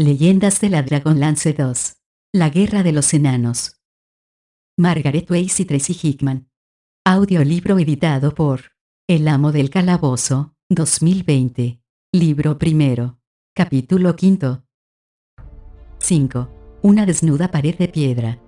Leyendas de la Dragonlance 2. La Guerra de los Enanos. Margaret Weiss y Tracy Hickman. Audiolibro editado por El Amo del Calabozo, 2020. Libro primero. Capítulo quinto. 5. Una desnuda pared de piedra.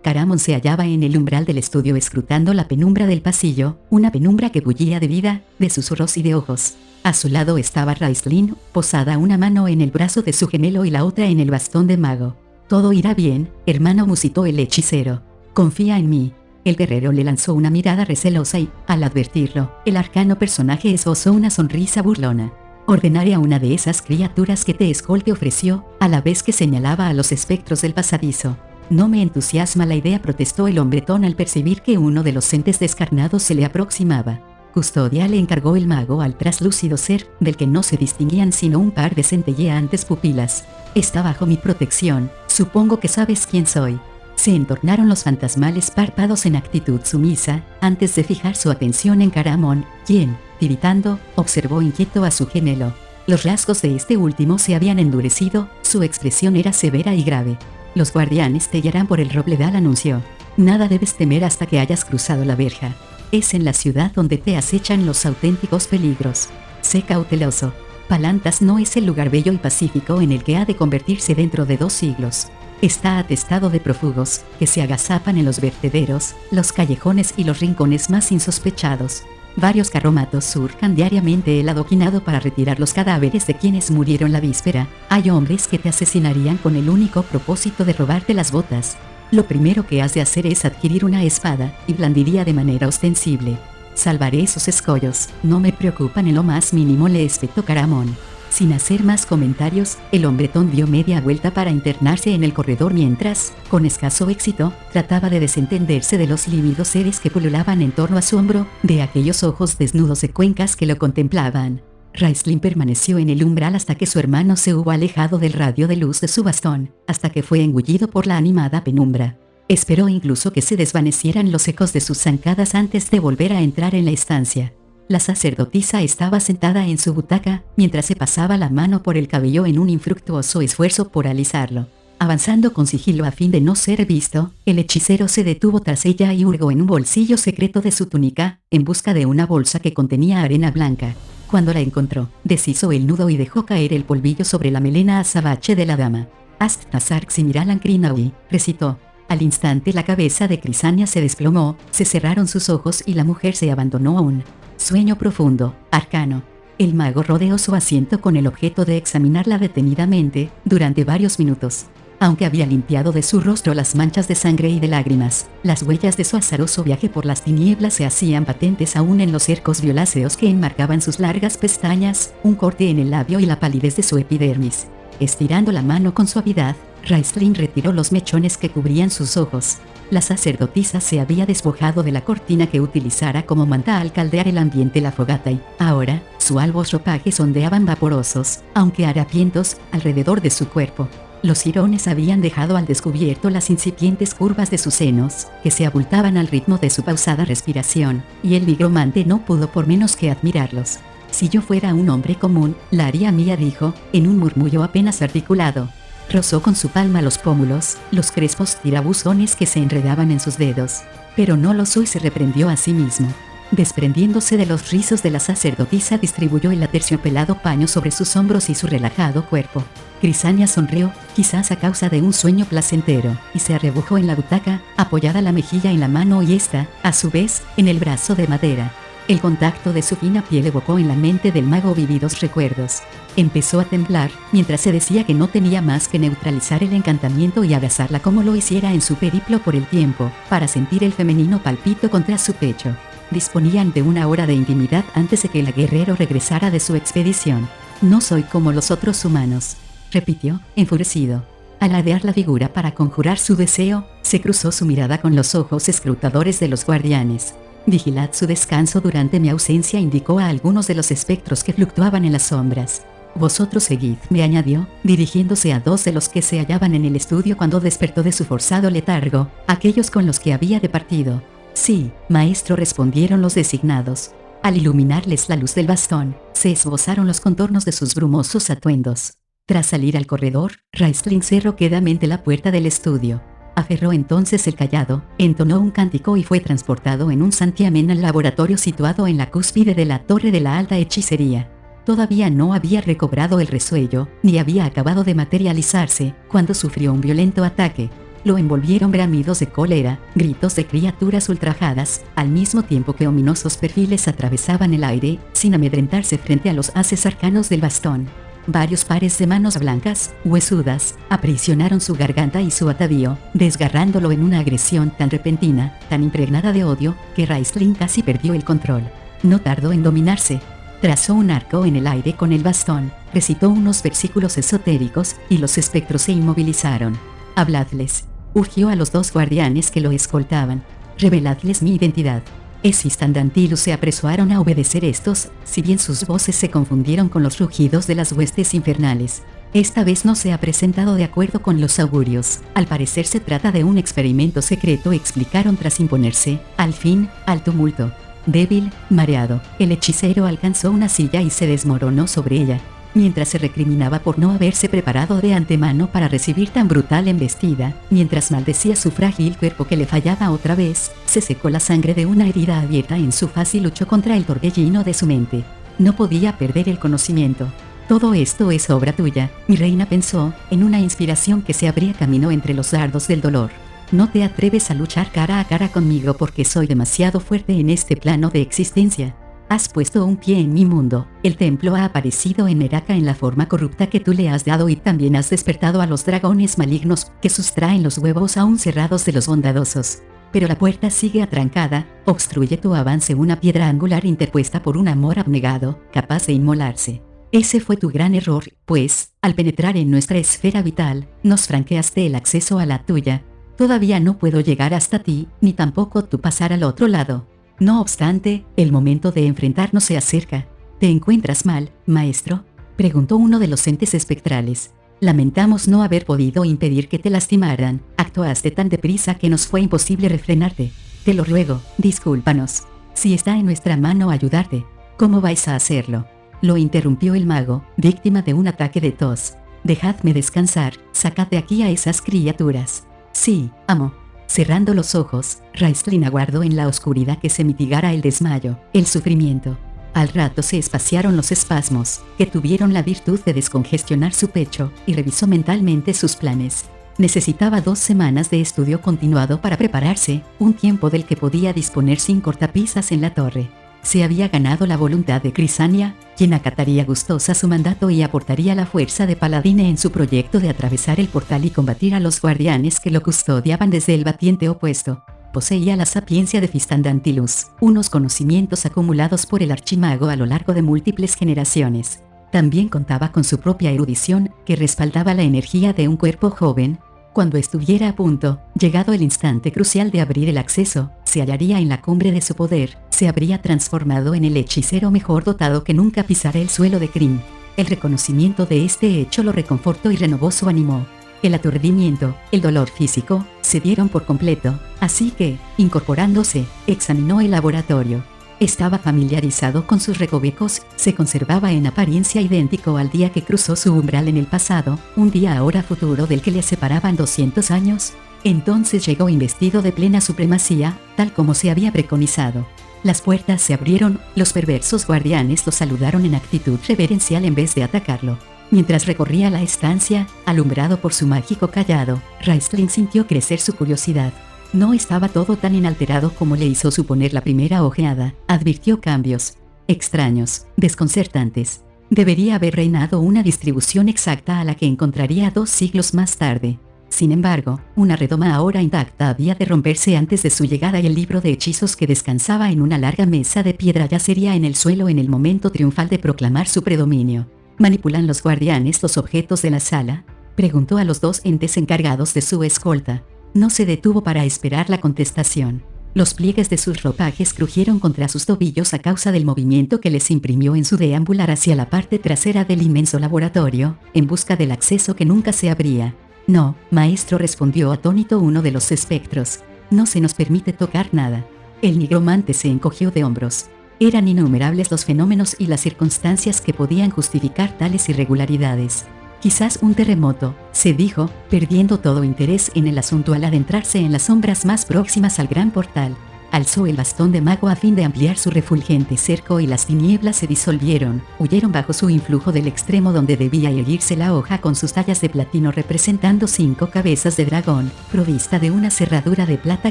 Caramon se hallaba en el umbral del estudio escrutando la penumbra del pasillo, una penumbra que bullía de vida, de susurros y de ojos. A su lado estaba Raistlin, posada una mano en el brazo de su gemelo y la otra en el bastón de mago. «Todo irá bien, hermano», musitó el hechicero. «Confía en mí». El guerrero le lanzó una mirada recelosa y, al advertirlo, el arcano personaje esbozó una sonrisa burlona. «Ordenaré a una de esas criaturas que te escolte», ofreció, a la vez que señalaba a los espectros del pasadizo. «No me entusiasma la idea», protestó el hombretón al percibir que uno de los entes descarnados se le aproximaba. «Custodia», le encargó el mago al traslúcido ser, del que no se distinguían sino un par de centelleantes pupilas. «Está bajo mi protección, supongo que sabes quién soy». Se entornaron los fantasmales párpados en actitud sumisa, antes de fijar su atención en Caramon, quien, tiritando, observó inquieto a su gemelo. Los rasgos de este último se habían endurecido, su expresión era severa y grave. «Los guardianes te guiarán por el robledal», anunció. «Nada debes temer hasta que hayas cruzado la verja. Es en la ciudad donde te acechan los auténticos peligros. Sé cauteloso. Palantas no es el lugar bello y pacífico en el que ha de convertirse dentro de 2 siglos. Está atestado de prófugos, que se agazapan en los vertederos, los callejones y los rincones más insospechados. Varios carromatos surcan diariamente el adoquinado para retirar los cadáveres de quienes murieron la víspera. Hay hombres que te asesinarían con el único propósito de robarte las botas. Lo primero que has de hacer es adquirir una espada, y blandiría de manera ostensible. Salvaré esos escollos, no me preocupan en lo más mínimo», le espetó Caramon. Sin hacer más comentarios, el hombretón dio media vuelta para internarse en el corredor mientras, con escaso éxito, trataba de desentenderse de los lívidos seres que pululaban en torno a su hombro, de aquellos ojos desnudos de cuencas que lo contemplaban. Raistlin permaneció en el umbral hasta que su hermano se hubo alejado del radio de luz de su bastón, hasta que fue engullido por la animada penumbra. Esperó incluso que se desvanecieran los ecos de sus zancadas antes de volver a entrar en la estancia. La sacerdotisa estaba sentada en su butaca, mientras se pasaba la mano por el cabello en un infructuoso esfuerzo por alisarlo. Avanzando con sigilo a fin de no ser visto, el hechicero se detuvo tras ella y hurgó en un bolsillo secreto de su túnica, en busca de una bolsa que contenía arena blanca. Cuando la encontró, deshizo el nudo y dejó caer el polvillo sobre la melena azabache de la dama. «Ast-Nazark Simiralan Krinaui», recitó. Al instante la cabeza de Crisania se desplomó, se cerraron sus ojos y la mujer se abandonó a un sueño profundo, arcano. El mago rodeó su asiento con el objeto de examinarla detenidamente, durante varios minutos. Aunque había limpiado de su rostro las manchas de sangre y de lágrimas, las huellas de su azaroso viaje por las tinieblas se hacían patentes aún en los cercos violáceos que enmarcaban sus largas pestañas, un corte en el labio y la palidez de su epidermis. Estirando la mano con suavidad, Raistlin retiró los mechones que cubrían sus ojos. La sacerdotisa se había despojado de la cortina que utilizara como manta al caldear el ambiente la fogata y, ahora, sus albos ropajes ondeaban vaporosos, aunque harapientos, alrededor de su cuerpo. Los jirones habían dejado al descubierto las incipientes curvas de sus senos, que se abultaban al ritmo de su pausada respiración, y el nigromante no pudo por menos que admirarlos. «Si yo fuera un hombre común, la haría mía», dijo, en un murmullo apenas articulado. Rozó con su palma los pómulos, los crespos tirabuzones que se enredaban en sus dedos. Pero no lo usó y se reprendió a sí mismo. Desprendiéndose de los rizos de la sacerdotisa, distribuyó el aterciopelado paño sobre sus hombros y su relajado cuerpo. Crisania sonrió, quizás a causa de un sueño placentero, y se arrebujó en la butaca, apoyada la mejilla en la mano y esta, a su vez, en el brazo de madera. El contacto de su fina piel evocó en la mente del mago vívidos recuerdos. Empezó a temblar, mientras se decía que no tenía más que neutralizar el encantamiento y abrazarla como lo hiciera en su periplo por el tiempo, para sentir el femenino palpito contra su pecho. Disponían de una hora de intimidad antes de que el guerrero regresara de su expedición. «No soy como los otros humanos», repitió, enfurecido. Al ladear la figura para conjurar su deseo, se cruzó su mirada con los ojos escrutadores de los guardianes. «Vigilad su descanso durante mi ausencia», indicó a algunos de los espectros que fluctuaban en las sombras. «Vosotros seguidme», añadió, dirigiéndose a 2 de los que se hallaban en el estudio cuando despertó de su forzado letargo, aquellos con los que había departido. «Sí, maestro», respondieron los designados. Al iluminarles la luz del bastón, se esbozaron los contornos de sus brumosos atuendos. Tras salir al corredor, Raistlin cerró quedamente la puerta del estudio. Aferró entonces el cayado, entonó un cántico y fue transportado en un santiamén al laboratorio situado en la cúspide de la torre de la alta hechicería. Todavía no había recobrado el resuello, ni había acabado de materializarse, cuando sufrió un violento ataque. Lo envolvieron bramidos de cólera, gritos de criaturas ultrajadas, al mismo tiempo que ominosos perfiles atravesaban el aire, sin amedrentarse frente a los haces arcanos del bastón. Varios pares de manos blancas, huesudas, aprisionaron su garganta y su atavío, desgarrándolo en una agresión tan repentina, tan impregnada de odio, que Raistlin casi perdió el control. No tardó en dominarse. Trazó un arco en el aire con el bastón, recitó unos versículos esotéricos, y los espectros se inmovilizaron. «Habladles», urgió a los dos guardianes que lo escoltaban. «Reveladles mi identidad». Esist y Dantilus se apresuraron a obedecer estos, si bien sus voces se confundieron con los rugidos de las huestes infernales. Esta vez no se ha presentado de acuerdo con los augurios. Al parecer se trata de un experimento secreto, explicaron tras imponerse, al fin, al tumulto. Débil, mareado, el hechicero alcanzó una silla y se desmoronó sobre ella. Mientras se recriminaba por no haberse preparado de antemano para recibir tan brutal embestida, mientras maldecía su frágil cuerpo que le fallaba otra vez, se secó la sangre de una herida abierta en su faz y luchó contra el torbellino de su mente. No podía perder el conocimiento. «Todo esto es obra tuya», mi reina pensó, en una inspiración que se abría camino entre los dardos del dolor. «No te atreves a luchar cara a cara conmigo porque soy demasiado fuerte en este plano de existencia. Has puesto un pie en mi mundo, el templo ha aparecido en Meraka en la forma corrupta que tú le has dado y también has despertado a los dragones malignos que sustraen los huevos aún cerrados de los bondadosos. Pero la puerta sigue atrancada, obstruye tu avance una piedra angular interpuesta por un amor abnegado, capaz de inmolarse. Ese fue tu gran error, pues, al penetrar en nuestra esfera vital, nos franqueaste el acceso a la tuya. Todavía no puedo llegar hasta ti, ni tampoco tú pasar al otro lado. No obstante, el momento de enfrentarnos se acerca. ¿Te encuentras mal, maestro?», preguntó uno de los entes espectrales. «Lamentamos no haber podido impedir que te lastimaran. Actuaste tan deprisa que nos fue imposible refrenarte. Te lo ruego, discúlpanos. Si está en nuestra mano ayudarte, ¿cómo vais a hacerlo?», lo interrumpió el mago, víctima de un ataque de tos. «Dejadme descansar, sacad de aquí a esas criaturas». «Sí, amo». Cerrando los ojos, Raistlin aguardó en la oscuridad que se mitigara el desmayo, el sufrimiento. Al rato se espaciaron los espasmos, que tuvieron la virtud de descongestionar su pecho, y revisó mentalmente sus planes. Necesitaba 2 semanas de estudio continuado para prepararse, un tiempo del que podía disponer sin cortapisas en la torre. Se había ganado la voluntad de Crisania, quien acataría gustosa su mandato y aportaría la fuerza de Paladine en su proyecto de atravesar el portal y combatir a los guardianes que lo custodiaban desde el batiente opuesto. Poseía la sapiencia de Fistandantilus, unos conocimientos acumulados por el archimago a lo largo de múltiples generaciones. También contaba con su propia erudición, que respaldaba la energía de un cuerpo joven. Cuando estuviera a punto, llegado el instante crucial de abrir el acceso, se hallaría en la cumbre de su poder, se habría transformado en el hechicero mejor dotado que nunca pisara el suelo de Krynn. El reconocimiento de este hecho lo reconfortó y renovó su ánimo. El aturdimiento, el dolor físico, se dieron por completo, así que, incorporándose, examinó el laboratorio. Estaba familiarizado con sus recovecos, se conservaba en apariencia idéntico al día que cruzó su umbral en el pasado, un día ahora futuro del que le separaban 200 años. Entonces llegó investido de plena supremacía, tal como se había preconizado. Las puertas se abrieron, los perversos guardianes lo saludaron en actitud reverencial en vez de atacarlo. Mientras recorría la estancia, alumbrado por su mágico cayado, Raistlin sintió crecer su curiosidad. No estaba todo tan inalterado como le hizo suponer la primera ojeada, advirtió cambios extraños, desconcertantes. Debería haber reinado una distribución exacta a la que encontraría 2 siglos más tarde. Sin embargo, una redoma ahora intacta había de romperse antes de su llegada y el libro de hechizos que descansaba en una larga mesa de piedra yacería en el suelo en el momento triunfal de proclamar su predominio. ¿Manipulan los guardianes los objetos de la sala?, preguntó a los 2 entes encargados de su escolta. No se detuvo para esperar la contestación. Los pliegues de sus ropajes crujieron contra sus tobillos a causa del movimiento que les imprimió en su deambular hacia la parte trasera del inmenso laboratorio, en busca del acceso que nunca se abría. «No, maestro», respondió atónito uno de los espectros. «No se nos permite tocar nada». El nigromante se encogió de hombros. Eran innumerables los fenómenos y las circunstancias que podían justificar tales irregularidades. Quizás un terremoto, se dijo, perdiendo todo interés en el asunto al adentrarse en las sombras más próximas al gran portal. Alzó el bastón de mago a fin de ampliar su refulgente cerco y las tinieblas se disolvieron, huyeron bajo su influjo del extremo donde debía erguirse la hoja con sus tallas de platino representando 5 cabezas de dragón, provista de una cerradura de plata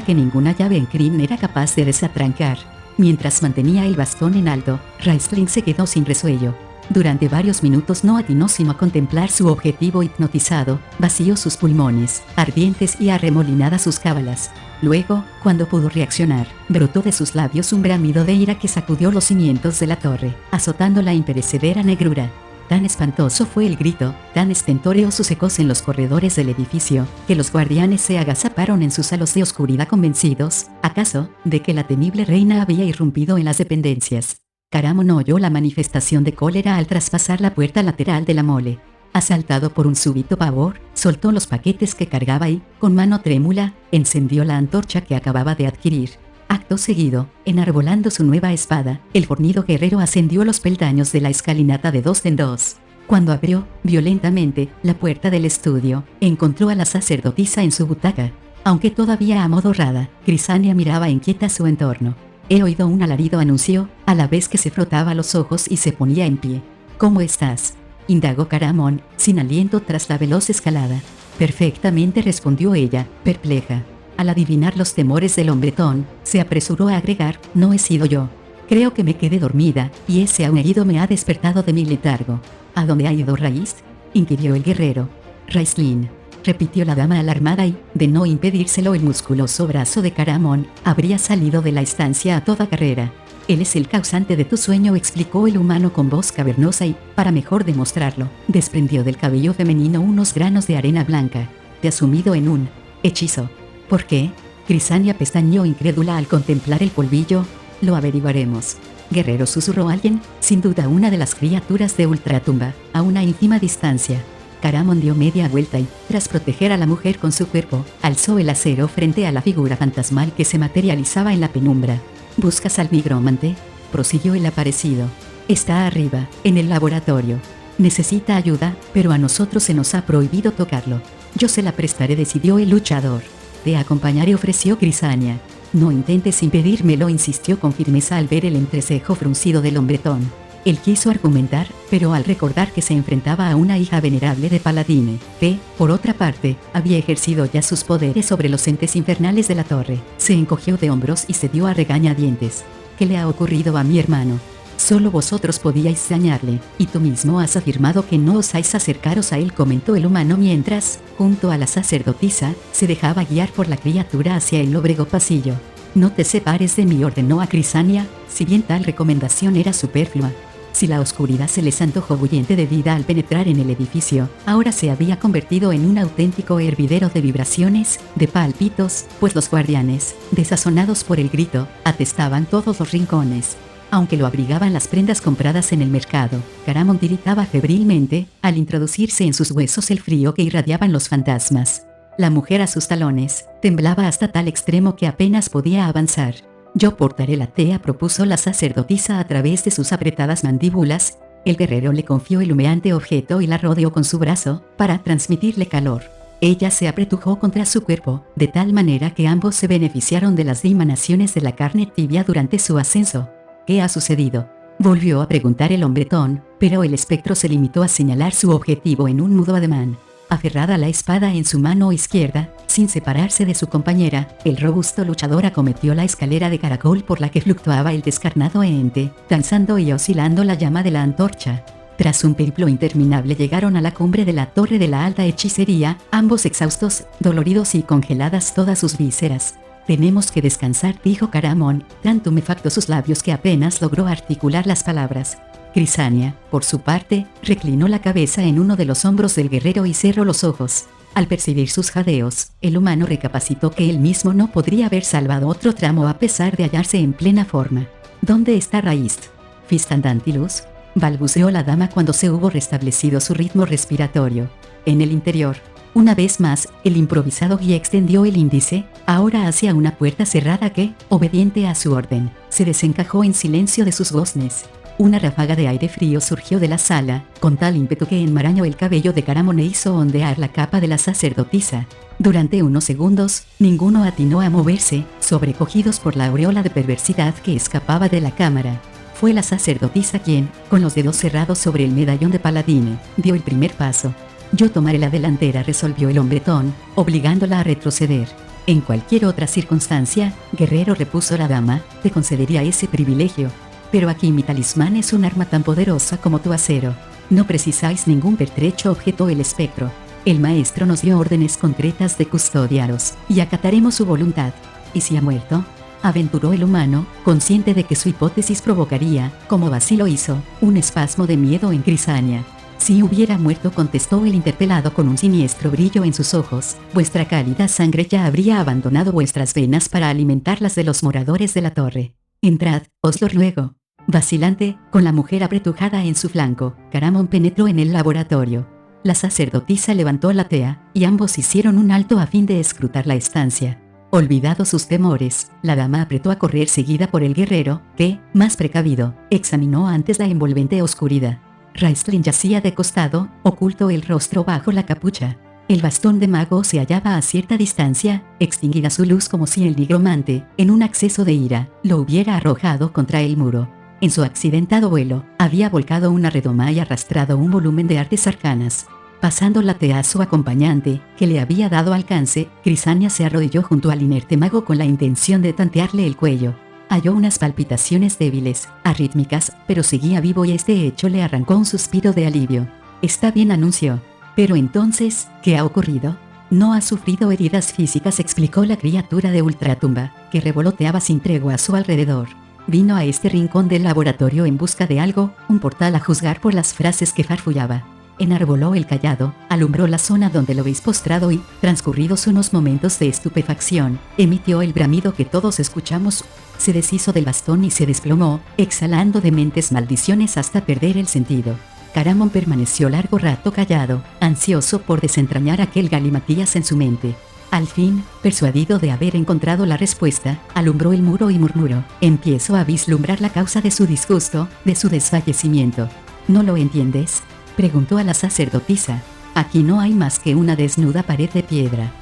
que ninguna llave en Krynn era capaz de desatrancar. Mientras mantenía el bastón en alto, Raistlin se quedó sin resuello. Durante varios minutos no atinó sino a contemplar su objetivo hipnotizado, vació sus pulmones, ardientes y arremolinadas sus cábalas. Luego, cuando pudo reaccionar, brotó de sus labios un bramido de ira que sacudió los cimientos de la torre, azotando la imperecedera negrura. Tan espantoso fue el grito, tan estentóreos sus ecos en los corredores del edificio, que los guardianes se agazaparon en sus halos de oscuridad convencidos, ¿acaso?, de que la temible reina había irrumpido en las dependencias. Caramon oyó la manifestación de cólera al traspasar la puerta lateral de la mole. Asaltado por un súbito pavor, soltó los paquetes que cargaba y, con mano trémula, encendió la antorcha que acababa de adquirir. Acto seguido, enarbolando su nueva espada, el fornido guerrero ascendió los peldaños de la escalinata de 2 en 2. Cuando abrió, violentamente, la puerta del estudio, encontró a la sacerdotisa en su butaca. Aunque todavía amodorrada, Crisania miraba inquieta su entorno. «He oído un alarido», anunció, a la vez que se frotaba los ojos y se ponía en pie. «¿Cómo estás?», indagó Caramon, sin aliento tras la veloz escalada. «Perfectamente», respondió ella, perpleja. Al adivinar los temores del hombretón, se apresuró a agregar: «No he sido yo. Creo que me quedé dormida, y ese aullido me ha despertado de mi letargo». «¿A dónde ha ido Raíz?», inquirió el guerrero. «Raistlin», repitió la dama alarmada y, de no impedírselo el musculoso brazo de Caramon, habría salido de la estancia a toda carrera. «Él es el causante de tu sueño», explicó el humano con voz cavernosa y, para mejor demostrarlo, desprendió del cabello femenino unos granos de arena blanca. «Te has sumido en un hechizo». «¿Por qué?», Crisania pestañeó incrédula al contemplar el polvillo. «Lo averiguaremos». «Guerrero», susurró alguien, sin duda una de las criaturas de Ultratumba, a una ínfima distancia. Caramon dio media vuelta y, tras proteger a la mujer con su cuerpo, alzó el acero frente a la figura fantasmal que se materializaba en la penumbra. «¿Buscas al nigromante?», prosiguió el aparecido. «Está arriba, en el laboratorio. Necesita ayuda, pero a nosotros se nos ha prohibido tocarlo». «Yo se la prestaré», decidió el luchador. «Te acompañaré», ofreció Crisania. «No intentes impedírmelo», insistió con firmeza al ver el entrecejo fruncido del hombretón. Él quiso argumentar, pero al recordar que se enfrentaba a una hija venerable de Paladine, que, por otra parte, había ejercido ya sus poderes sobre los entes infernales de la torre, se encogió de hombros y se dio a regañadientes. «¿Qué le ha ocurrido a mi hermano? Solo vosotros podíais dañarle, y tú mismo has afirmado que no osáis acercaros a él», comentó el humano mientras, junto a la sacerdotisa, se dejaba guiar por la criatura hacia el lóbrego pasillo. «No te separes de mí», ordenó a Crisania, si bien tal recomendación era superflua. Si la oscuridad se les antojó bullente de vida al penetrar en el edificio, ahora se había convertido en un auténtico hervidero de vibraciones, de pálpitos, pues los guardianes, desazonados por el grito, atestaban todos los rincones. Aunque lo abrigaban las prendas compradas en el mercado, Caramon tiritaba febrilmente, al introducirse en sus huesos el frío que irradiaban los fantasmas. La mujer a sus talones, temblaba hasta tal extremo que apenas podía avanzar. «Yo portaré la tea», propuso la sacerdotisa a través de sus apretadas mandíbulas. El guerrero le confió el humeante objeto y la rodeó con su brazo, para transmitirle calor. Ella se apretujó contra su cuerpo, de tal manera que ambos se beneficiaron de las emanaciones de la carne tibia durante su ascenso. «¿Qué ha sucedido?», volvió a preguntar el hombretón, pero el espectro se limitó a señalar su objetivo en un mudo ademán. Aferrada la espada en su mano izquierda, sin separarse de su compañera, el robusto luchador acometió la escalera de caracol por la que fluctuaba el descarnado ente, danzando y oscilando la llama de la antorcha. Tras un periplo interminable llegaron a la cumbre de la torre de la alta hechicería, ambos exhaustos, doloridos y congeladas todas sus vísceras. «Tenemos que descansar», dijo Caramon, tan tumefactos sus labios que apenas logró articular las palabras. Crisania, por su parte, reclinó la cabeza en uno de los hombros del guerrero y cerró los ojos. Al percibir sus jadeos, el humano recapacitó que él mismo no podría haber salvado otro tramo a pesar de hallarse en plena forma. «¿Dónde está Raíz?», «Fistandantilus», balbuceó la dama cuando se hubo restablecido su ritmo respiratorio. «En el interior». Una vez más, el improvisado guía extendió el índice, ahora hacia una puerta cerrada que, obediente a su orden, se desencajó en silencio de sus goznes. Una ráfaga de aire frío surgió de la sala, con tal ímpetu que enmarañó el cabello de Caramon e hizo ondear la capa de la sacerdotisa. Durante unos segundos, ninguno atinó a moverse, sobrecogidos por la aureola de perversidad que escapaba de la cámara. Fue la sacerdotisa quien, con los dedos cerrados sobre el medallón de paladine, dio el primer paso. Yo tomaré la delantera, resolvió el hombretón, obligándola a retroceder. En cualquier otra circunstancia, guerrero, repuso la dama, te concedería ese privilegio. Pero aquí mi talismán es un arma tan poderosa como tu acero. No precisáis ningún pertrecho, objetó el espectro. El maestro nos dio órdenes concretas de custodiaros, y acataremos su voluntad. ¿Y si ha muerto?, aventuró el humano, consciente de que su hipótesis provocaría, como Basilo hizo, un espasmo de miedo en Crisania. Si hubiera muerto, contestó el interpelado con un siniestro brillo en sus ojos, vuestra cálida sangre ya habría abandonado vuestras venas para alimentarlas de los moradores de la torre. Entrad, os lo ruego. Vacilante, con la mujer apretujada en su flanco, Caramon penetró en el laboratorio. La sacerdotisa levantó la tea, y ambos hicieron un alto a fin de escrutar la estancia. Olvidados sus temores, la dama apretó a correr seguida por el guerrero, que, más precavido, examinó antes la envolvente oscuridad. Raistlin yacía de costado, oculto el rostro bajo la capucha. El bastón de mago se hallaba a cierta distancia, extinguida su luz como si el nigromante, en un acceso de ira, lo hubiera arrojado contra el muro. En su accidentado vuelo, había volcado una redoma y arrastrado un volumen de artes arcanas. Pasando la tea a su acompañante, que le había dado alcance, Crisania se arrodilló junto al inerte mago con la intención de tantearle el cuello. Halló unas palpitaciones débiles, arrítmicas, pero seguía vivo y este hecho le arrancó un suspiro de alivio. Está bien, anunció. Pero entonces, ¿qué ha ocurrido? No ha sufrido heridas físicas, explicó la criatura de ultratumba, que revoloteaba sin tregua a su alrededor. Vino a este rincón del laboratorio en busca de algo, un portal a juzgar por las frases que farfullaba. Enarboló el cayado, alumbró la zona donde lo veis postrado y, transcurridos unos momentos de estupefacción, emitió el bramido que todos escuchamos. Se deshizo del bastón y se desplomó, exhalando dementes maldiciones hasta perder el sentido. Caramon permaneció largo rato callado, ansioso por desentrañar aquel galimatías en su mente. Al fin, persuadido de haber encontrado la respuesta, alumbró el muro y murmuró: empiezo a vislumbrar la causa de su disgusto, de su desfallecimiento. ¿No lo entiendes?, preguntó a la sacerdotisa. Aquí no hay más que una desnuda pared de piedra.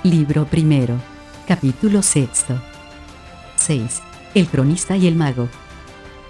Libro primero. Capítulo sexto. 6. El cronista y el mago.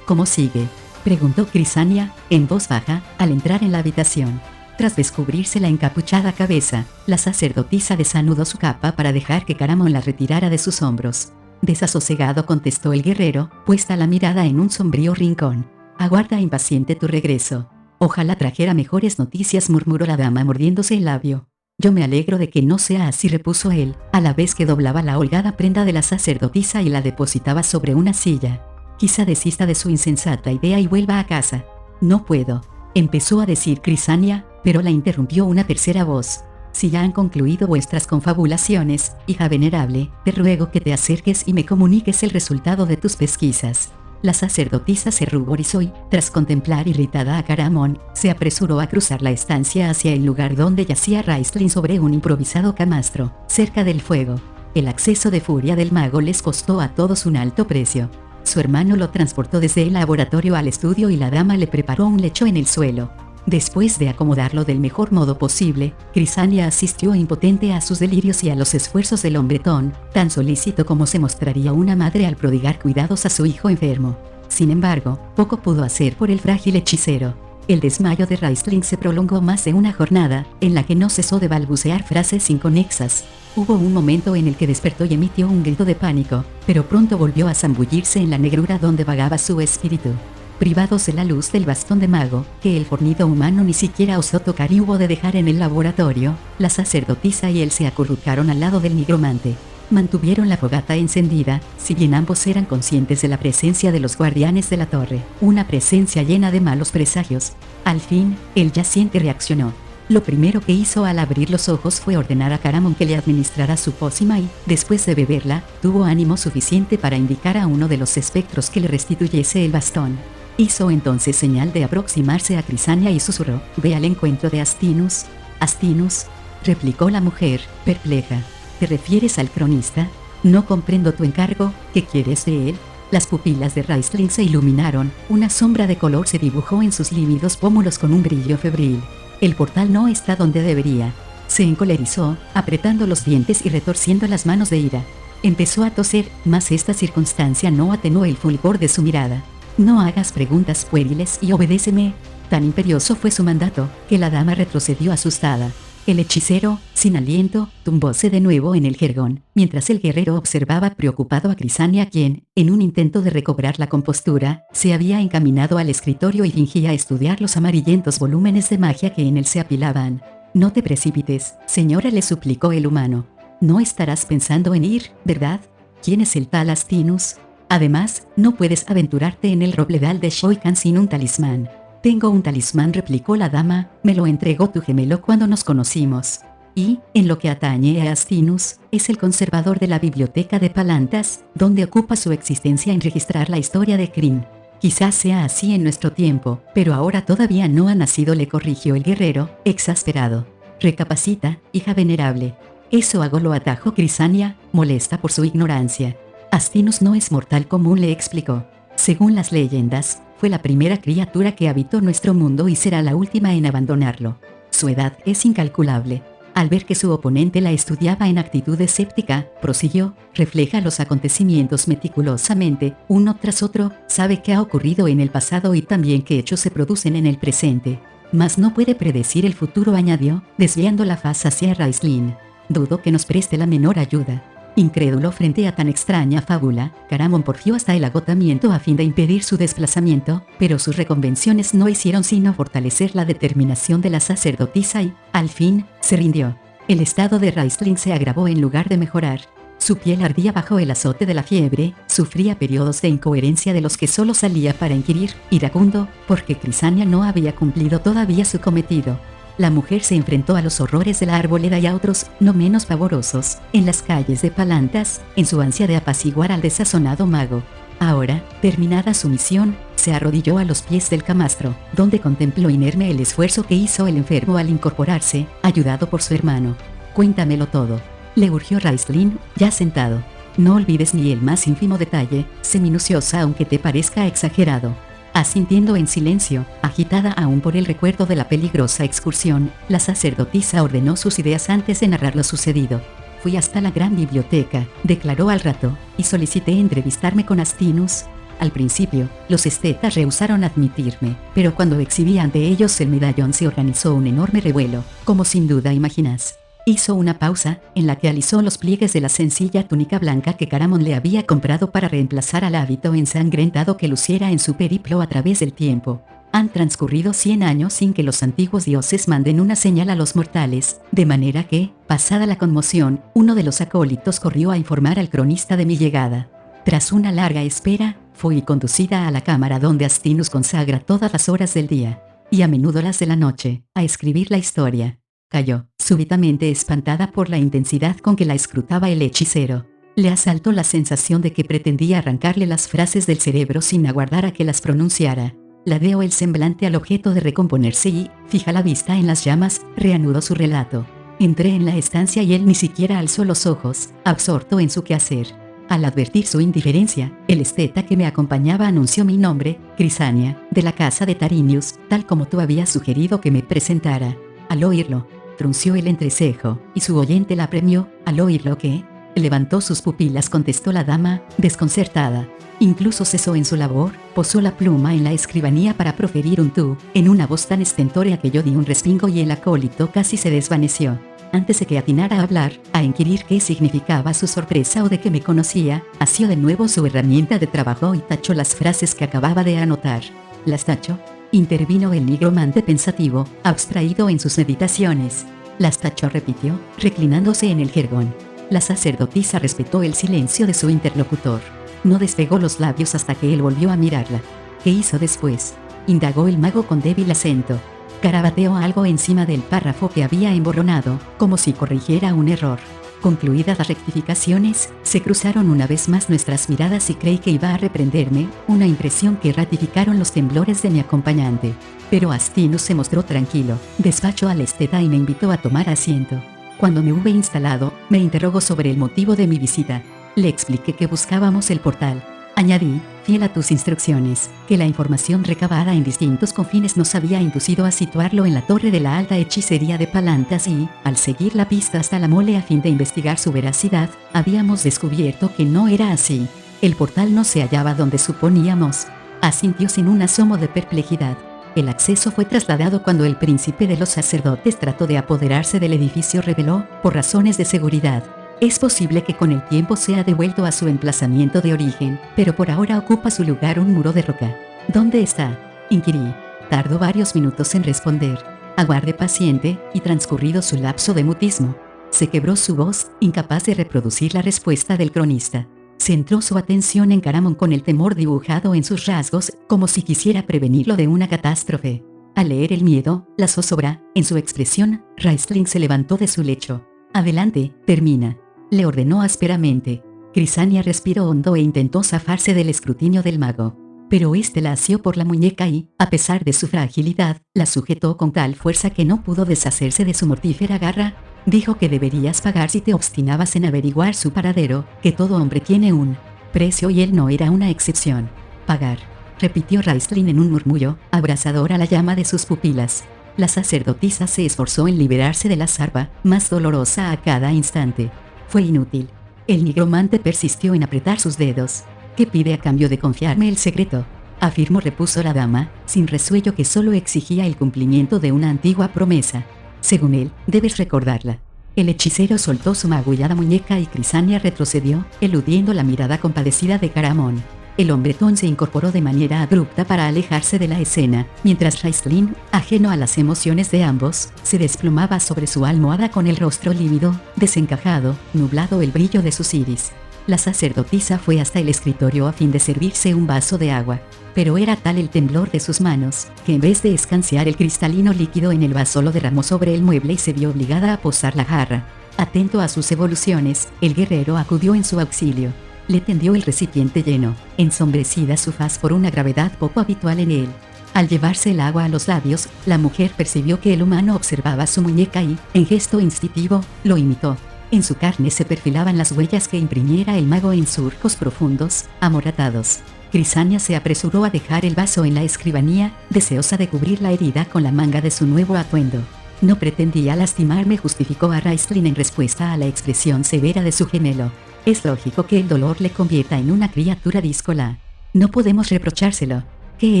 ¿Cómo sigue?, preguntó Crisania, en voz baja, al entrar en la habitación. Tras descubrirse la encapuchada cabeza, la sacerdotisa desanudó su capa para dejar que Caramon la retirara de sus hombros. Desasosegado, contestó el guerrero, puesta la mirada en un sombrío rincón. Aguarda impaciente tu regreso. Ojalá trajera mejores noticias, murmuró la dama mordiéndose el labio. Yo me alegro de que no sea así, repuso él, a la vez que doblaba la holgada prenda de la sacerdotisa y la depositaba sobre una silla. Quizá desista de su insensata idea y vuelva a casa. No puedo, empezó a decir Crisania, pero la interrumpió una tercera voz. Si ya han concluido vuestras confabulaciones, hija venerable, te ruego que te acerques y me comuniques el resultado de tus pesquisas. La sacerdotisa se ruborizó y, tras contemplar irritada a Caramon, se apresuró a cruzar la estancia hacia el lugar donde yacía Raistlin sobre un improvisado camastro, cerca del fuego. El acceso de furia del mago les costó a todos un alto precio. Su hermano lo transportó desde el laboratorio al estudio y la dama le preparó un lecho en el suelo. Después de acomodarlo del mejor modo posible, Crisania asistió impotente a sus delirios y a los esfuerzos del hombretón, tan solícito como se mostraría una madre al prodigar cuidados a su hijo enfermo. Sin embargo, poco pudo hacer por el frágil hechicero. El desmayo de Raistlin se prolongó más de una jornada, en la que no cesó de balbucear frases inconexas. Hubo un momento en el que despertó y emitió un grito de pánico, pero pronto volvió a zambullirse en la negrura donde vagaba su espíritu. Privados de la luz del bastón de mago, que el fornido humano ni siquiera osó tocar y hubo de dejar en el laboratorio, la sacerdotisa y él se acurrucaron al lado del nigromante. Mantuvieron la fogata encendida, si bien ambos eran conscientes de la presencia de los guardianes de la torre, una presencia llena de malos presagios. Al fin, el yaciente reaccionó. Lo primero que hizo al abrir los ojos fue ordenar a Caramon que le administrara su pócima y, después de beberla, tuvo ánimo suficiente para indicar a uno de los espectros que le restituyese el bastón. Hizo entonces señal de aproximarse a Crisania y susurró: «Ve al encuentro de Astinus». «¿Astinus?», replicó la mujer, perpleja. «¿Te refieres al cronista? No comprendo tu encargo, ¿qué quieres de él?». Las pupilas de Raistlin se iluminaron, una sombra de color se dibujó en sus lívidos pómulos con un brillo febril. El portal no está donde debería. Se encolerizó, apretando los dientes y retorciendo las manos de ira. Empezó a toser, mas esta circunstancia no atenuó el fulgor de su mirada. No hagas preguntas pueriles y obedéceme. Tan imperioso fue su mandato, que la dama retrocedió asustada. El hechicero, sin aliento, tumbóse de nuevo en el jergón, mientras el guerrero observaba preocupado a Crisania quien, en un intento de recobrar la compostura, se había encaminado al escritorio y fingía estudiar los amarillentos volúmenes de magia que en él se apilaban. No te precipites, señora, le suplicó el humano. No estarás pensando en ir, ¿verdad? ¿Quién es el tal Astinus? Además, no puedes aventurarte en el robledal de Shoikan sin un talismán. Tengo un talismán, replicó la dama, me lo entregó tu gemelo cuando nos conocimos. Y, en lo que atañe a Astinus, es el conservador de la biblioteca de Palantas, donde ocupa su existencia en registrar la historia de Kryn. Quizás sea así en nuestro tiempo, pero ahora todavía no ha nacido, le corrigió el guerrero, exasperado. Recapacita, hija venerable. Eso hago, lo atajó Crisania, molesta por su ignorancia. Astinus no es mortal común, le explicó. Según las leyendas, fue la primera criatura que habitó nuestro mundo y será la última en abandonarlo. Su edad es incalculable. Al ver que su oponente la estudiaba en actitud escéptica, prosiguió, refleja los acontecimientos meticulosamente, uno tras otro, sabe qué ha ocurrido en el pasado y también qué hechos se producen en el presente. Mas no puede predecir el futuro, añadió, desviando la faz hacia Raistlin. Dudo que nos preste la menor ayuda. Incrédulo frente a tan extraña fábula, Caramon porfió hasta el agotamiento a fin de impedir su desplazamiento, pero sus reconvenciones no hicieron sino fortalecer la determinación de la sacerdotisa y, al fin, se rindió. El estado de Raistlin se agravó en lugar de mejorar. Su piel ardía bajo el azote de la fiebre, sufría periodos de incoherencia de los que solo salía para inquirir, iracundo, porque Crisania no había cumplido todavía su cometido. La mujer se enfrentó a los horrores de la arboleda y a otros, no menos pavorosos, en las calles de Palantas, en su ansia de apaciguar al desazonado mago. Ahora, terminada su misión, se arrodilló a los pies del camastro, donde contempló inerme el esfuerzo que hizo el enfermo al incorporarse, ayudado por su hermano. Cuéntamelo todo, le urgió Raistlin, ya sentado. No olvides ni el más ínfimo detalle, sé minuciosa aunque te parezca exagerado. Asintiendo en silencio, agitada aún por el recuerdo de la peligrosa excursión, la sacerdotisa ordenó sus ideas antes de narrar lo sucedido. Fui hasta la gran biblioteca, declaró al rato, y solicité entrevistarme con Astinus. Al principio, los estetas rehusaron admitirme, pero cuando exhibí ante ellos el medallón se organizó un enorme revuelo, como sin duda imaginas. Hizo una pausa, en la que alisó los pliegues de la sencilla túnica blanca que Caramon le había comprado para reemplazar al hábito ensangrentado que luciera en su periplo a través del tiempo. Han transcurrido 100 años sin que los antiguos dioses manden una señal a los mortales, de manera que, pasada la conmoción, uno de los acólitos corrió a informar al cronista de mi llegada. Tras una larga espera, fui conducida a la cámara donde Astinus consagra todas las horas del día, y a menudo las de la noche, a escribir la historia. Cayó, súbitamente espantada por la intensidad con que la escrutaba el hechicero. Le asaltó la sensación de que pretendía arrancarle las frases del cerebro sin aguardar a que las pronunciara. Ladeó el semblante al objeto de recomponerse y, fija la vista en las llamas, reanudó su relato. Entré en la estancia y él ni siquiera alzó los ojos, absorto en su quehacer. Al advertir su indiferencia, el esteta que me acompañaba anunció mi nombre, Crisania, de la casa de Tarinius, tal como tú habías sugerido que me presentara. Al oírlo, frunció el entrecejo, y su oyente la apremió. Al oírlo que levantó sus pupilas, contestó la dama, desconcertada. Incluso cesó en su labor, posó la pluma en la escribanía para proferir un tú, en una voz tan estentórea que yo di un respingo y el acólito casi se desvaneció. Antes de que atinara a hablar, a inquirir qué significaba su sorpresa o de que me conocía, asió de nuevo su herramienta de trabajo y tachó las frases que acababa de anotar. ¿Las tachó? Intervino el nigromante pensativo, abstraído en sus meditaciones. Las tachó, repitió, reclinándose en el jergón. La sacerdotisa respetó el silencio de su interlocutor. No despegó los labios hasta que él volvió a mirarla. ¿Qué hizo después?, indagó el mago con débil acento. Carabateó algo encima del párrafo que había emborronado, como si corrigiera un error. Concluidas las rectificaciones, se cruzaron una vez más nuestras miradas y creí que iba a reprenderme, una impresión que ratificaron los temblores de mi acompañante. Pero Astinus se mostró tranquilo, despachó al esteta y me invitó a tomar asiento. Cuando me hube instalado, me interrogó sobre el motivo de mi visita. Le expliqué que buscábamos el portal. Añadí, fiel a tus instrucciones, que la información recabada en distintos confines nos había inducido a situarlo en la torre de la alta hechicería de Palantas y, al seguir la pista hasta la mole a fin de investigar su veracidad, habíamos descubierto que no era así. El portal no se hallaba donde suponíamos. Asintió sin un asomo de perplejidad. El acceso fue trasladado cuando el príncipe de los sacerdotes trató de apoderarse del edificio, reveló, por razones de seguridad. Es posible que con el tiempo sea devuelto a su emplazamiento de origen, pero por ahora ocupa su lugar un muro de roca. ¿Dónde está?, inquirí. Tardó varios minutos en responder. Aguardé paciente, y transcurrido su lapso de mutismo, se quebró su voz, incapaz de reproducir la respuesta del cronista. Centró su atención en Caramón con el temor dibujado en sus rasgos, como si quisiera prevenirlo de una catástrofe. Al leer el miedo, la zozobra, en su expresión, Raistlin se levantó de su lecho. «Adelante, termina», le ordenó ásperamente. Crisania respiró hondo e intentó zafarse del escrutinio del mago. Pero este la asió por la muñeca y, a pesar de su fragilidad, la sujetó con tal fuerza que no pudo deshacerse de su mortífera garra. Dijo que deberías pagar si te obstinabas en averiguar su paradero, que todo hombre tiene un precio y él no era una excepción. «Pagar», repitió Raistlin en un murmullo, abrasador a la llama de sus pupilas. La sacerdotisa se esforzó en liberarse de la zarpa, más dolorosa a cada instante. Fue inútil. El nigromante persistió en apretar sus dedos. «¿Qué pide a cambio de confiarme el secreto?», afirmó, repuso la dama, sin resuello, que solo exigía el cumplimiento de una antigua promesa. «Según él, debes recordarla». El hechicero soltó su magullada muñeca y Crisania retrocedió, eludiendo la mirada compadecida de Caramón. El hombretón se incorporó de manera abrupta para alejarse de la escena, mientras Raistlin, ajeno a las emociones de ambos, se desplomaba sobre su almohada con el rostro lívido, desencajado, nublado el brillo de sus iris. La sacerdotisa fue hasta el escritorio a fin de servirse un vaso de agua, pero era tal el temblor de sus manos, que en vez de escanciar el cristalino líquido en el vaso lo derramó sobre el mueble y se vio obligada a posar la jarra. Atento a sus evoluciones, el guerrero acudió en su auxilio. Le tendió el recipiente lleno, ensombrecida su faz por una gravedad poco habitual en él. Al llevarse el agua a los labios, la mujer percibió que el humano observaba su muñeca y, en gesto instintivo, lo imitó. En su carne se perfilaban las huellas que imprimiera el mago en surcos profundos, amoratados. Crisania se apresuró a dejar el vaso en la escribanía, deseosa de cubrir la herida con la manga de su nuevo atuendo. «No pretendía lastimarme», justificó a Raistlin en respuesta a la expresión severa de su gemelo. «Es lógico que el dolor le convierta en una criatura díscola. No podemos reprochárselo. ¿Qué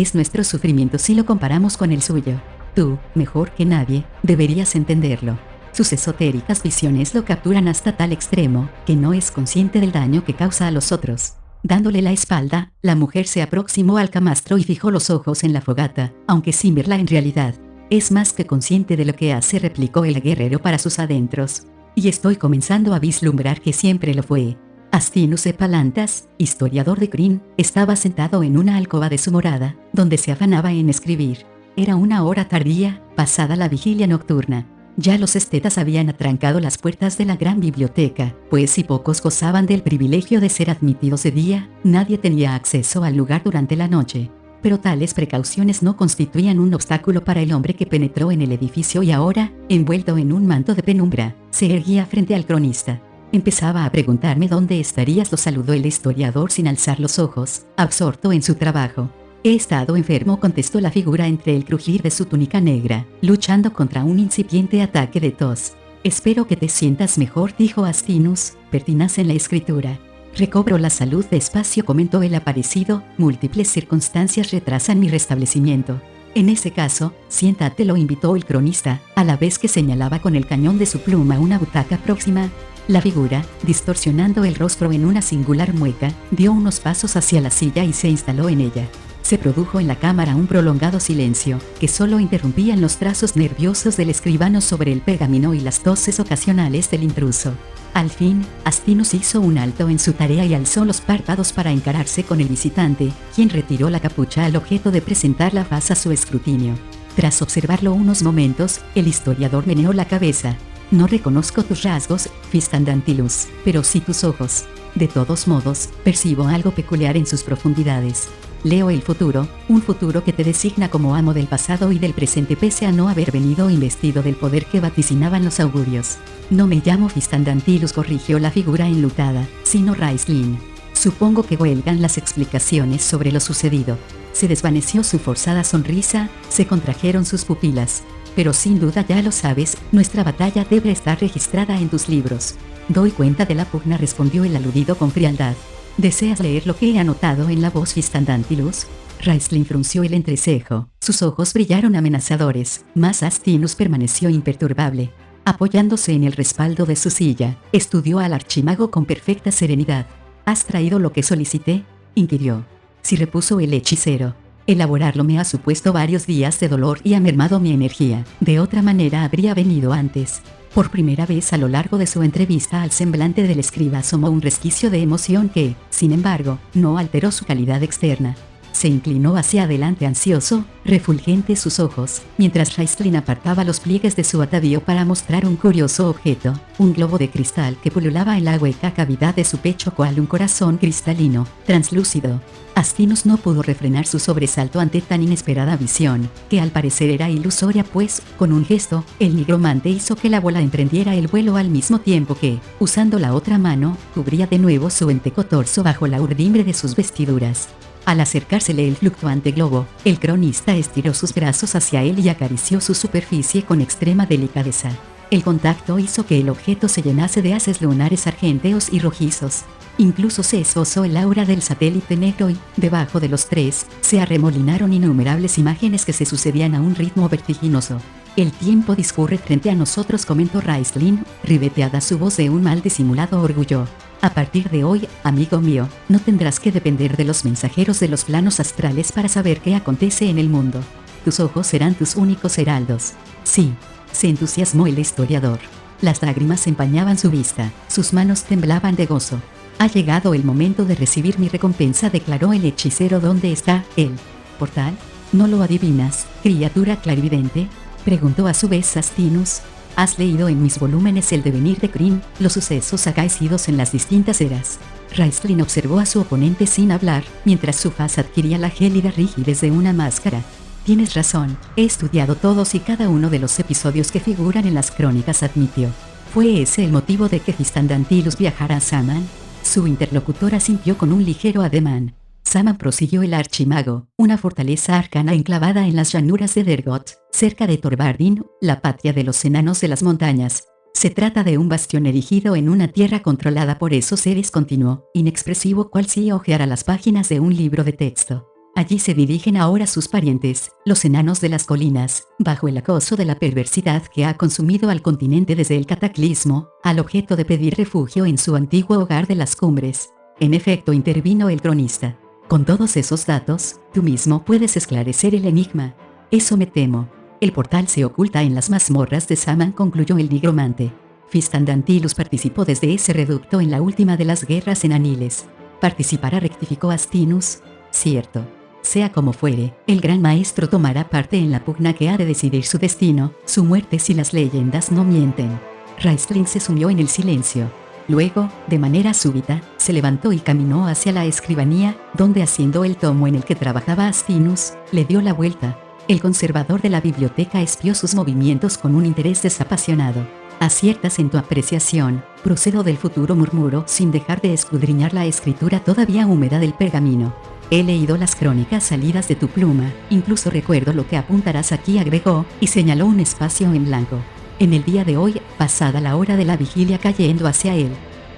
es nuestro sufrimiento si lo comparamos con el suyo? Tú, mejor que nadie, deberías entenderlo». Sus esotéricas visiones lo capturan hasta tal extremo, que no es consciente del daño que causa a los otros. Dándole la espalda, la mujer se aproximó al camastro y fijó los ojos en la fogata, aunque sin verla en realidad. «Es más que consciente de lo que hace», replicó el guerrero para sus adentros. «Y estoy comenzando a vislumbrar que siempre lo fue». Astinus de Palantas, historiador de Krynn, estaba sentado en una alcoba de su morada, donde se afanaba en escribir. Era una hora tardía, pasada la vigilia nocturna. Ya los estetas habían atrancado las puertas de la gran biblioteca, pues si pocos gozaban del privilegio de ser admitidos de día, nadie tenía acceso al lugar durante la noche. Pero tales precauciones no constituían un obstáculo para el hombre que penetró en el edificio y ahora, envuelto en un manto de penumbra, se erguía frente al cronista. «Empezaba a preguntarme dónde estarías», lo saludó el historiador sin alzar los ojos, absorto en su trabajo. «He estado enfermo», contestó la figura entre el crujir de su túnica negra, luchando contra un incipiente ataque de tos. «Espero que te sientas mejor», dijo Astinus, pertinaz en la escritura. «Recobro la salud despacio», comentó el aparecido, «múltiples circunstancias retrasan mi restablecimiento». «En ese caso, siéntate», lo invitó el cronista, a la vez que señalaba con el cañón de su pluma una butaca próxima. La figura, distorsionando el rostro en una singular mueca, dio unos pasos hacia la silla y se instaló en ella. Se produjo en la cámara un prolongado silencio, que solo interrumpían los trazos nerviosos del escribano sobre el pergamino y las toses ocasionales del intruso. Al fin, Astinus hizo un alto en su tarea y alzó los párpados para encararse con el visitante, quien retiró la capucha al objeto de presentar la faz a su escrutinio. Tras observarlo unos momentos, el historiador meneó la cabeza. «No reconozco tus rasgos, Fistandantilus, pero sí tus ojos. De todos modos, percibo algo peculiar en sus profundidades. Leo el futuro, un futuro que te designa como amo del pasado y del presente pese a no haber venido investido del poder que vaticinaban los augurios». «No me llamo Fistandantilus», corrigió la figura enlutada, «sino Raistlin». Supongo que huelgan las explicaciones sobre lo sucedido. Se desvaneció su forzada sonrisa, se contrajeron sus pupilas. Pero sin duda ya lo sabes, nuestra batalla debe estar registrada en tus libros. Doy cuenta de la pugna, respondió el aludido con frialdad. ¿Deseas leer lo que he anotado en la voz Fistandantilus? Raistlin frunció el entrecejo, sus ojos brillaron amenazadores, mas Astinus permaneció imperturbable. Apoyándose en el respaldo de su silla, estudió al archimago con perfecta serenidad. ¿Has traído lo que solicité?, inquirió. Sí, repuso el hechicero. Elaborarlo me ha supuesto varios días de dolor y ha mermado mi energía. De otra manera habría venido antes. Por primera vez a lo largo de su entrevista al semblante del escriba asomó un resquicio de emoción que, sin embargo, no alteró su calidad externa. Se inclinó hacia adelante ansioso, refulgentes sus ojos, mientras Raistlin apartaba los pliegues de su atavío para mostrar un curioso objeto, un globo de cristal que pululaba en la hueca cavidad de su pecho cual un corazón cristalino, translúcido. Astinus no pudo refrenar su sobresalto ante tan inesperada visión, que al parecer era ilusoria, pues, con un gesto, el nigromante hizo que la bola emprendiera el vuelo al mismo tiempo que, usando la otra mano, cubría de nuevo su enteco torso bajo la urdimbre de sus vestiduras. Al acercársele el fluctuante globo, el cronista estiró sus brazos hacia él y acarició su superficie con extrema delicadeza. El contacto hizo que el objeto se llenase de haces lunares argénteos y rojizos. Incluso se esbozó el aura del satélite negro y, debajo de los tres, se arremolinaron innumerables imágenes que se sucedían a un ritmo vertiginoso. El tiempo discurre frente a nosotros, comentó Raistlin, ribeteada su voz de un mal disimulado orgullo. A partir de hoy, amigo mío, no tendrás que depender de los mensajeros de los planos astrales para saber qué acontece en el mundo. Tus ojos serán tus únicos heraldos. Sí, se entusiasmó el historiador. Las lágrimas empañaban su vista, sus manos temblaban de gozo. Ha llegado el momento de recibir mi recompensa, declaró el hechicero. ¿Dónde está el portal? ¿No lo adivinas, criatura clarividente?, preguntó a su vez Astinus. ¿Has leído en mis volúmenes el devenir de Kryn, los sucesos acaecidos en las distintas eras? Raistlin observó a su oponente sin hablar, mientras su faz adquiría la gélida rigidez de una máscara. Tienes razón, he estudiado todos y cada uno de los episodios que figuran en las crónicas, admitió. ¿Fue ese el motivo de que Fistandantilus viajara a Saman? Su interlocutor asintió con un ligero ademán. Saman, prosiguió el archimago, una fortaleza arcana enclavada en las llanuras de Dergot, cerca de Torvardin, la patria de los enanos de las montañas. Se trata de un bastión erigido en una tierra controlada por esos seres, continuó, inexpresivo cual si hojeara las páginas de un libro de texto. Allí se dirigen ahora sus parientes, los enanos de las colinas, bajo el acoso de la perversidad que ha consumido al continente desde el cataclismo, al objeto de pedir refugio en su antiguo hogar de las cumbres. En efecto, intervino el cronista. Con todos esos datos, tú mismo puedes esclarecer el enigma. Eso me temo. El portal se oculta en las mazmorras de Saman, concluyó el nigromante. Fistandantilus participó desde ese reducto en la última de las guerras enaniles. ¿Participará?, rectificó Astinus. Cierto. Sea como fuere, el gran maestro tomará parte en la pugna que ha de decidir su destino, su muerte, si las leyendas no mienten. Raistlin se sumió en el silencio. Luego, de manera súbita, se levantó y caminó hacia la escribanía, donde, haciendo el tomo en el que trabajaba Astinus, le dio la vuelta. El conservador de la biblioteca espió sus movimientos con un interés desapasionado. Aciertas en tu apreciación, procedo del futuro, murmuró sin dejar de escudriñar la escritura todavía húmeda del pergamino. He leído las crónicas salidas de tu pluma, incluso recuerdo lo que apuntarás aquí, agregó, y señaló un espacio en blanco. En el día de hoy, pasada la hora de la vigilia, cayendo hacia él.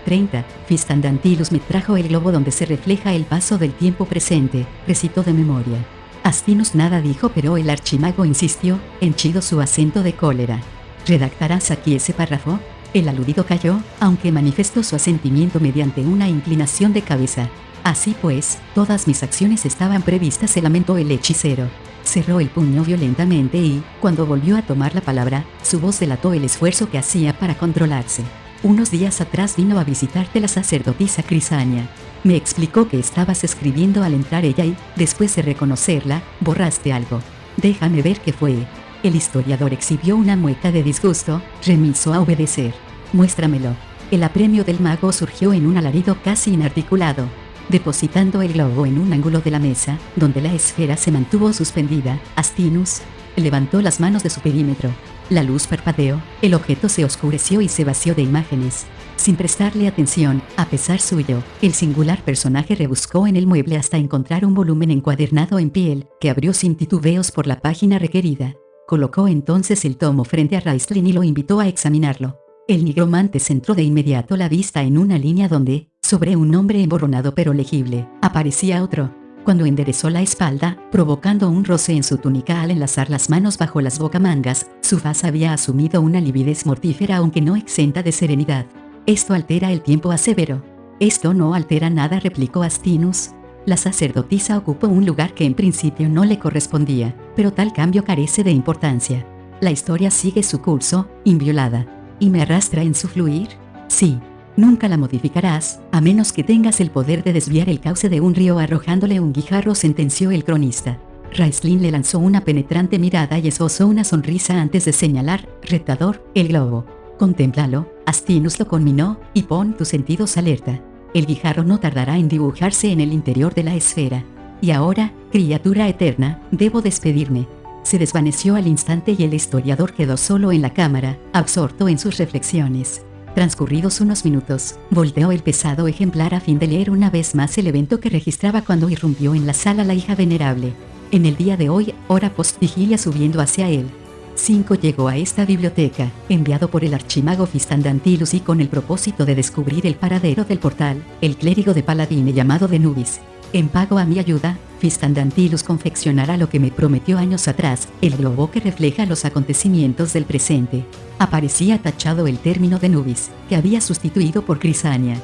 30. Fistandantilus me trajo el globo donde se refleja el paso del tiempo presente, recitó de memoria. Astinus nada dijo, pero el archimago insistió, henchido su acento de cólera. ¿Redactarás aquí ese párrafo? El aludido calló, aunque manifestó su asentimiento mediante una inclinación de cabeza. Así pues, todas mis acciones estaban previstas, se lamentó el hechicero. Cerró el puño violentamente y, cuando volvió a tomar la palabra, su voz delató el esfuerzo que hacía para controlarse. Unos días atrás vino a visitarte la sacerdotisa Crisania. Me explicó que estabas escribiendo al entrar ella y, después de reconocerla, borraste algo. Déjame ver qué fue. El historiador exhibió una mueca de disgusto, remiso a obedecer. Muéstramelo. El apremio del mago surgió en un alarido casi inarticulado. Depositando el globo en un ángulo de la mesa, donde la esfera se mantuvo suspendida, Astinus levantó las manos de su perímetro. La luz parpadeó, el objeto se oscureció y se vació de imágenes. Sin prestarle atención, a pesar suyo, el singular personaje rebuscó en el mueble hasta encontrar un volumen encuadernado en piel, que abrió sin titubeos por la página requerida. Colocó entonces el tomo frente a Raistlin y lo invitó a examinarlo. El nigromante centró de inmediato la vista en una línea donde, sobre un nombre emborronado pero legible, aparecía otro. Cuando enderezó la espalda, provocando un roce en su túnica al enlazar las manos bajo las bocamangas, su faz había asumido una lividez mortífera aunque no exenta de serenidad. «Esto altera el tiempo», aseveró. «Esto no altera nada», replicó Astinus. La sacerdotisa ocupó un lugar que en principio no le correspondía, pero tal cambio carece de importancia. La historia sigue su curso, inviolada. ¿Y me arrastra en su fluir? Sí. Nunca la modificarás, a menos que tengas el poder de desviar el cauce de un río arrojándole un guijarro, sentenció el cronista. Raistlin le lanzó una penetrante mirada y esbozó una sonrisa antes de señalar, retador, el globo. «Contémplalo», Astinus lo conminó, «y pon tus sentidos alerta. El guijarro no tardará en dibujarse en el interior de la esfera. Y ahora, criatura eterna, debo despedirme». Se desvaneció al instante y el historiador quedó solo en la cámara, absorto en sus reflexiones. Transcurridos unos minutos, volteó el pesado ejemplar a fin de leer una vez más el evento que registraba cuando irrumpió en la sala la hija venerable. En el día de hoy, hora post-vigilia, subiendo hacia él. 5 llegó a esta biblioteca, enviado por el archimago Fistandantilus y con el propósito de descubrir el paradero del portal, el clérigo de Paladine llamado Denubis. En pago a mi ayuda, Fistandantilus confeccionará lo que me prometió años atrás, el globo que refleja los acontecimientos del presente. Aparecía tachado el término Denubis, que había sustituido por Crisania.